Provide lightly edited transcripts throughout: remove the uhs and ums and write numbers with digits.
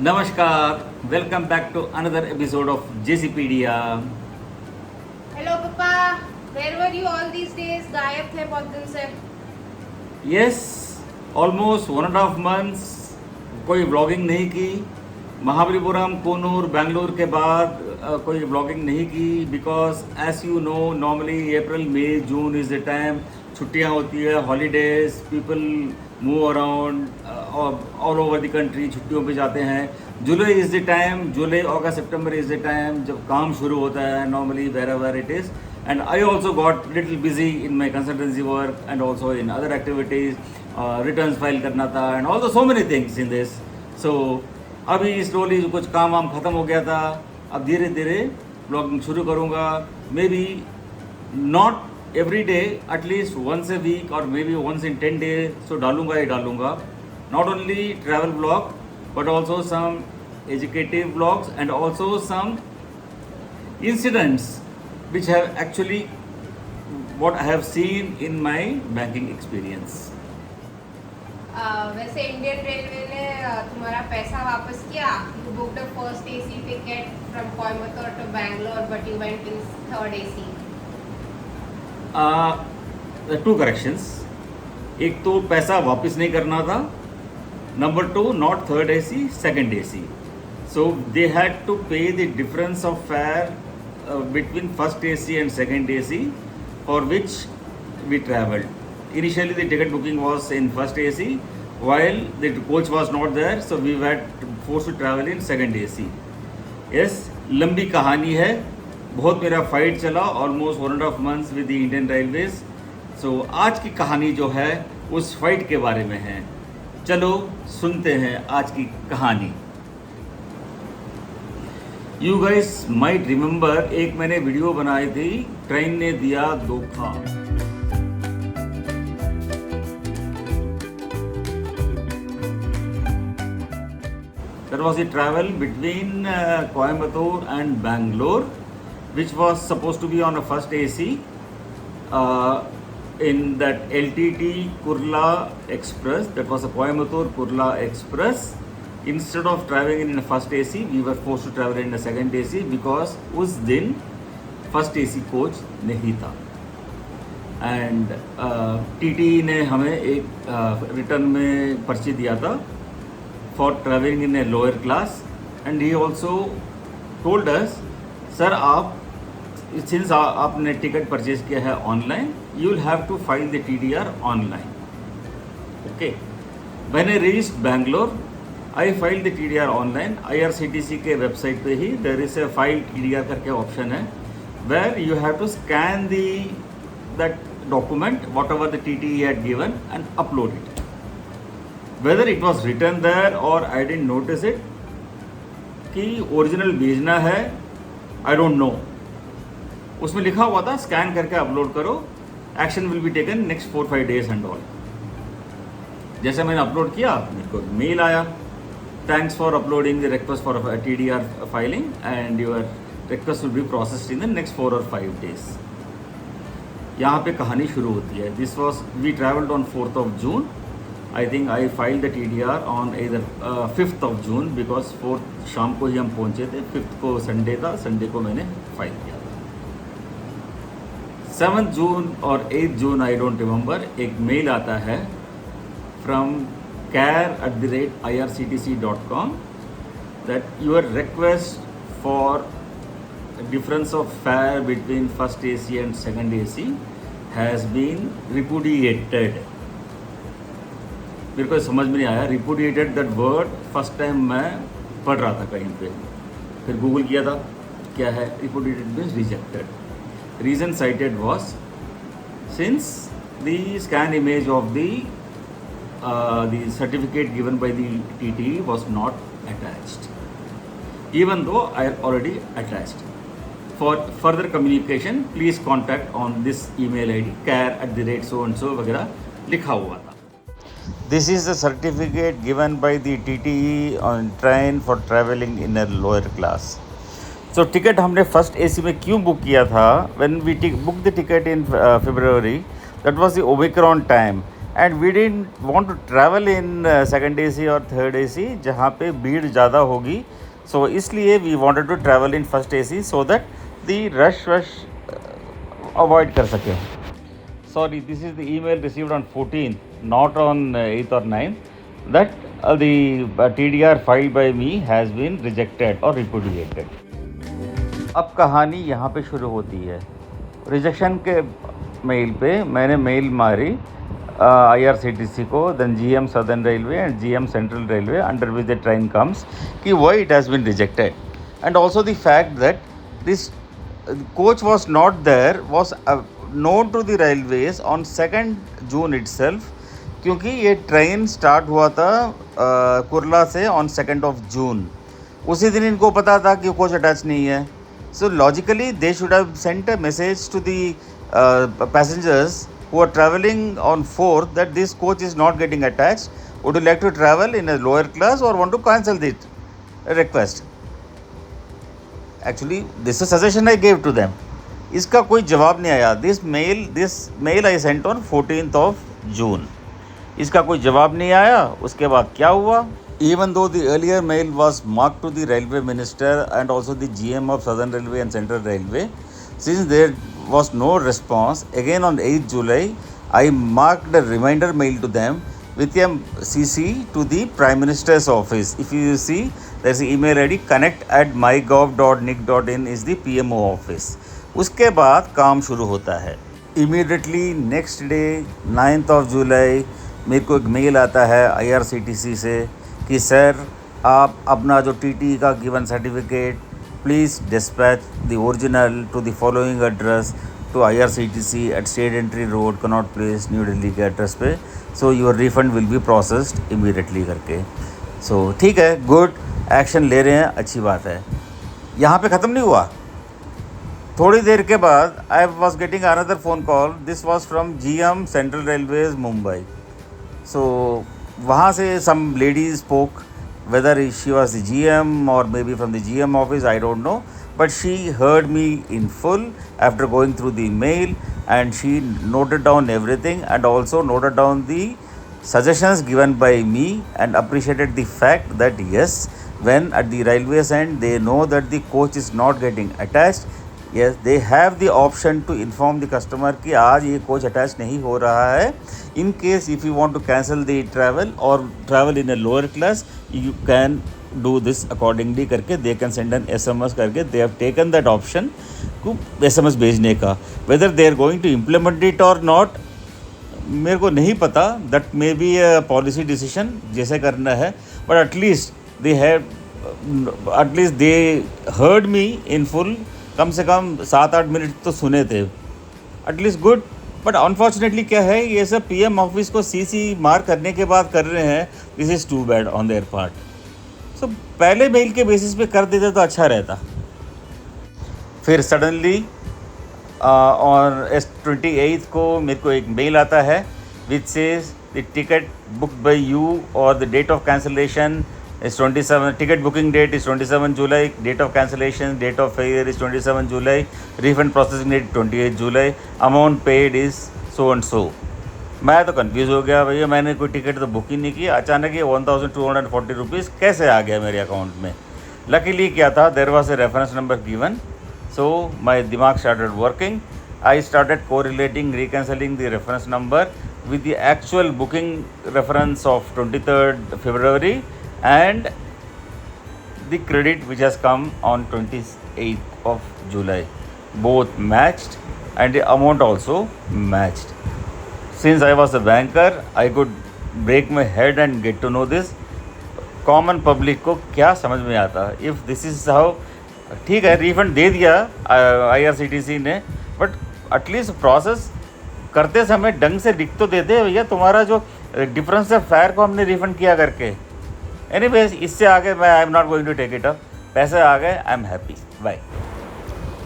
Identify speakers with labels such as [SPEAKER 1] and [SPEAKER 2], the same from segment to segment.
[SPEAKER 1] नमस्कार, welcome back to another episode of जेसीपीडिया।
[SPEAKER 2] Hello papa, where were you all these days? गायब थे बहुत दिन से।
[SPEAKER 1] यस, ऑलमोस्ट 1.5 months कोई ब्लॉगिंग नहीं की। महाबलीपुरम, कूनूर, बेंगलोर के बाद कोई ब्लॉगिंग नहीं की because as you know normally April May June is the time छुट्टियां होती है, holidays, people move around all over the country, छुट्टियों पे जाते हैं। July is the time, July August September is the time जब काम शुरू होता है normally wherever it is. And I also got little busy in my consultancy work and also in other activities. Returns file करना था and also so many things in this. So अभी slowly कुछ काम वाम ख़त्म हो गया था, अब धीरे धीरे ब्लॉगिंग शुरू करूँगा। May be not every day, at least once a week और may be once in 10 days, so डालूंगा ही डालूंगा। Not only travel blog but also some educative blogs and also some incidents which have actually what I have seen in my banking experience.
[SPEAKER 2] वैसे Indian railway ने तुम्हारा पैसा वापस किया। You booked the first AC ticket from Coimbatore to Bangalore but you went in third AC.
[SPEAKER 1] Two corrections, एक तो पैसा वापस नहीं करना था, number two not third AC, second AC. So they had to pay the difference of fare between first AC and second AC for which we traveled. Initially the ticket booking was in first AC while the coach was not there, so we were forced to travel in second AC. Yes, लंबी कहानी है, बहुत मेरा fight चला almost 1.5 months with the Indian Railways. So आज की कहानी जो है उस फाइट के बारे में है। चलो सुनते हैं आज की कहानी। यू गाइस माइट रिमेंबर, एक मैंने वीडियो बनाई थी, ट्रेन ने दिया धोखा। That was the travel between Coimbatore and Bangalore, which was supposed to be on a first AC in that LTT Kurla Express. That was a Coimbatore Kurla Express. Instead of traveling in a first AC, we were forced to travel in a second AC because उस दिन first AC coach नहीं था। And TT ने हमें एक return में पर्ची दिया था for travelling in a lower class. And he also told us, sir आप सिंस आपने टिकट परचेज किया है online, you will have to file the TDR online. Okay, when I reached Bangalore I file the TDR online. IRCTC के website पे ही there is a file TDR करके option है, where you have to scan that document whatever the TT had given and upload it. Whether it was return there और I didn't notice it कि original भेजना है, I don't know. उसमें लिखा हुआ था स्कैन करके अपलोड करो, action will be taken next 4-5 days and all. जैसे मैंने अपलोड किया मेरे को मेल आया, thanks for uploading the request for a TDR filing and your request will be processed in the next 4 or 5 days. यहाँ पे कहानी शुरू होती है। This was, we traveled on 4th of June. I think I filed the TDR on either 5th of June because 4th शाम को ही हम पहुँचे थे, 5th को संडे था, संडे को मैंने फाइल किया था। 7th June और 8th June I don't remember, एक मेल आता है from care@irctc.com that your request for difference of fare between first AC and second AC has been repudiated. मेरे को समझ में नहीं आया repudiated that word, first time मैं पढ़ रहा था कहीं पे, फिर गूगल किया था क्या है repudiated means rejected. Reason cited was since the scan image of the certificate given by the TT was not attached, even though I had already attached. For further communication, please contact on this email ID care@so-and-so वगैरह लिखा हुआ था। This is the certificate given by the TTE on train for traveling in a lower class. So ticket हमने first AC में क्यों book किया था? When we booked the ticket in February, that was the Omicron time. And we didn't want to travel in second AC और third AC जहाँ पे भीड़ ज़्यादा होगी. सो इसलिए we wanted to travel in first AC so that the rush avoid कर सकें. Sorry, this is the email received on 14th, not on 8th or 9th, that the TDR filed by me has been rejected or repudiated. अब कहानी यहाँ पे शुरू होती है. Rejection के मेल पे मैंने मेल मारी IRCTC को, then GM Southern Railway and GM Central Railway under which the train comes, कि why it has been rejected, and also the fact that this coach was not there was known to the railways on 2nd June itself, क्योंकि ये train start हुआ था कुर्ला से on 2nd of June. उसी दिन इनको पता था कि कोच अटैच नहीं है. So logically they should have sent a message to the passengers who are traveling on 4th that this coach is not getting attached. Would you like to travel in a lower class or want to cancel the request? Actually, this is a suggestion I gave to them. इसका कोई जवाब नहीं आया. This mail I sent on 14th of June. इसका कोई जवाब नहीं आया. उसके बाद क्या हुआ? Even though the earlier mail was marked to the railway minister and also the GM of Southern Railway and Central Railway, since there was no response, again on 8th July, I marked a reminder mail to them with a CC to the Prime Minister's office. If you see, there is an email ID connect@mygov.nic.in is the PMO office. उसके बाद काम शुरू होता है. Immediately next day 9th of July मेरे को एक mail आता है IRCTC से कि सर आप अपना जो TT का given certificate please dispatch the original to the following address to IRCTC at State Entry Road Connaught Place New Delhi के एड्रेस पे. So your refund will be processed immediately करके. सो ठीक है, गुड, एक्शन ले रहे हैं, अच्छी बात है. यहाँ पे ख़त्म नहीं हुआ. थोड़ी देर के बाद I was getting another phone call. This was from GM central railways Mumbai. So वहाँ से some lady spoke, whether she was the GM or maybe from the GM office, I don't know, but she heard me in full after going through the mail, and she noted down everything and also noted down the suggestions given by me and appreciated the fact that yes, when at the railways end they know that the coach is not getting attached, yes, they have the option to inform the customer कि आज ये coach attach नहीं हो रहा है. In case if you want to cancel the travel or travel in a lower class, you can do this accordingly करके they can send an SMS करके they have taken that option को SMS भेजने का. Whether they are going to implement it or not, मेरे को नहीं पता. That may be a policy decision जैसे करना है, but at least they heard me in full. कम से कम 7-8 मिनट तो सुने थे. At least good. बट अनफॉर्चुनेटली क्या है, ये सब PM ऑफिस को CC मार करने के बाद कर रहे हैं. This is too bad on their part. So पहले मेल के बेसिस पे कर देते तो अच्छा रहता. फिर सडनली ऑन 28th को मेरे को एक मेल आता है which says the ticket book by you और the date of cancellation is 27. Ticket booking date is 27 July. Date of cancellation, date of failure is 27 July. Refund processing date 28 July. Amount paid is so and so. मैं तो confuse हो गया. भैया मैंने कोई ticket तो book ही नहीं की. अचानक ये 1240 रुपीज़ कैसे आ गया मेरे अकाउंट में. लकीली क्या था, there was a reference number given. So my दिमाग started working. I started correlating, reconciling the reference number with the actual booking reference of 23rd February and the credit which has come on 28th of July. Both matched and the amount also matched. Since I was a banker, I could break my head and get to know this. Common public को क्या समझ में आता. If this is how, ठीक है, refund दे दिया IRCTC ने, but at least process करते समय ढंग से लिख तो देते भैया, तुम्हारा जो डिफरेंस है फेयर को हमने रिफंड किया करके. एनीवेज, इससे आगे मैं I am not going to take it up. पैसे आ गए, I am happy. Bye.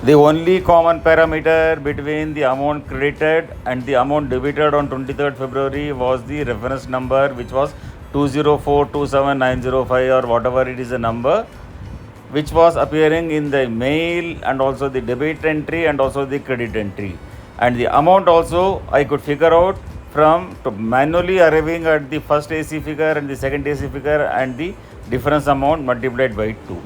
[SPEAKER 1] The only common parameter between the amount credited and the amount debited on 23rd February was the reference number which was 2042790 or whatever it is, a number which was appearing in the mail and also the debit entry and also the credit entry. And the amount also I could figure out from to manually arriving at the first AC figure and the second AC figure and the difference amount multiplied by 2.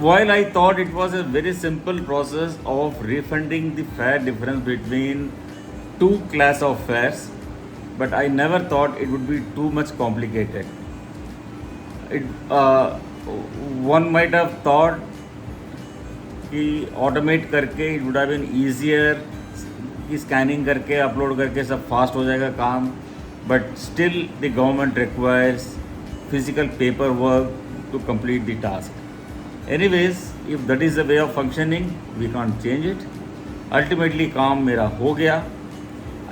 [SPEAKER 1] While I thought it was a very simple process of refunding the fare difference between two class of fares, but I never thought it would be too much complicated. One might have thought कि automate करके it would have been easier कि scanning करके upload करके सब fast हो जाएगा काम, but still the government requires physical paper work to complete the task. Anyways, if that is the way of functioning we can't change it. Ultimately काम मेरा हो गया,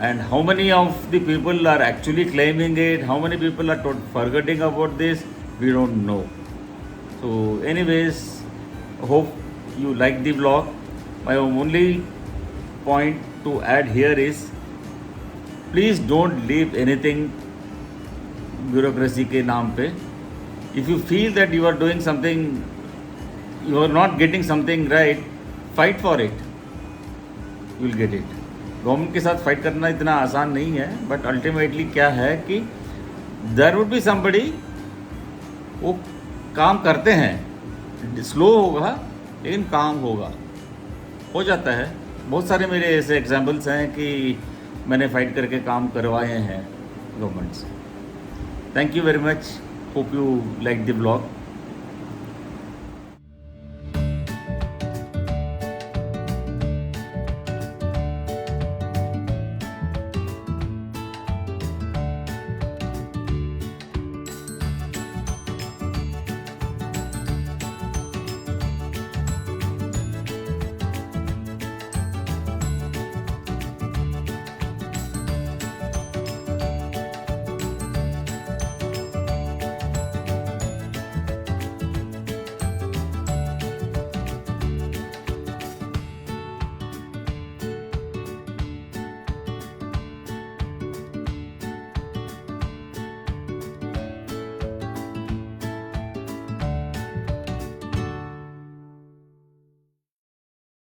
[SPEAKER 1] and how many of the people are actually claiming it, how many people are forgetting about this, we don't no. So anyways, hope you like the vlog. My only point to add here is, please don't leave anything bureaucracy के नाम पे. If you feel that you are doing something, you are not getting something right, fight for it. You will get it. Government के साथ fight करना इतना आसान नहीं है, बट अल्टीमेटली क्या है कि देयर वुड बी समबडी, वो काम करते हैं, स्लो होगा लेकिन काम होगा, हो जाता है. बहुत सारे मेरे ऐसे एग्जांपल्स हैं कि मैंने फाइट करके काम करवाए हैं गवर्नमेंट से. Thank you very much. Hope you like the blog.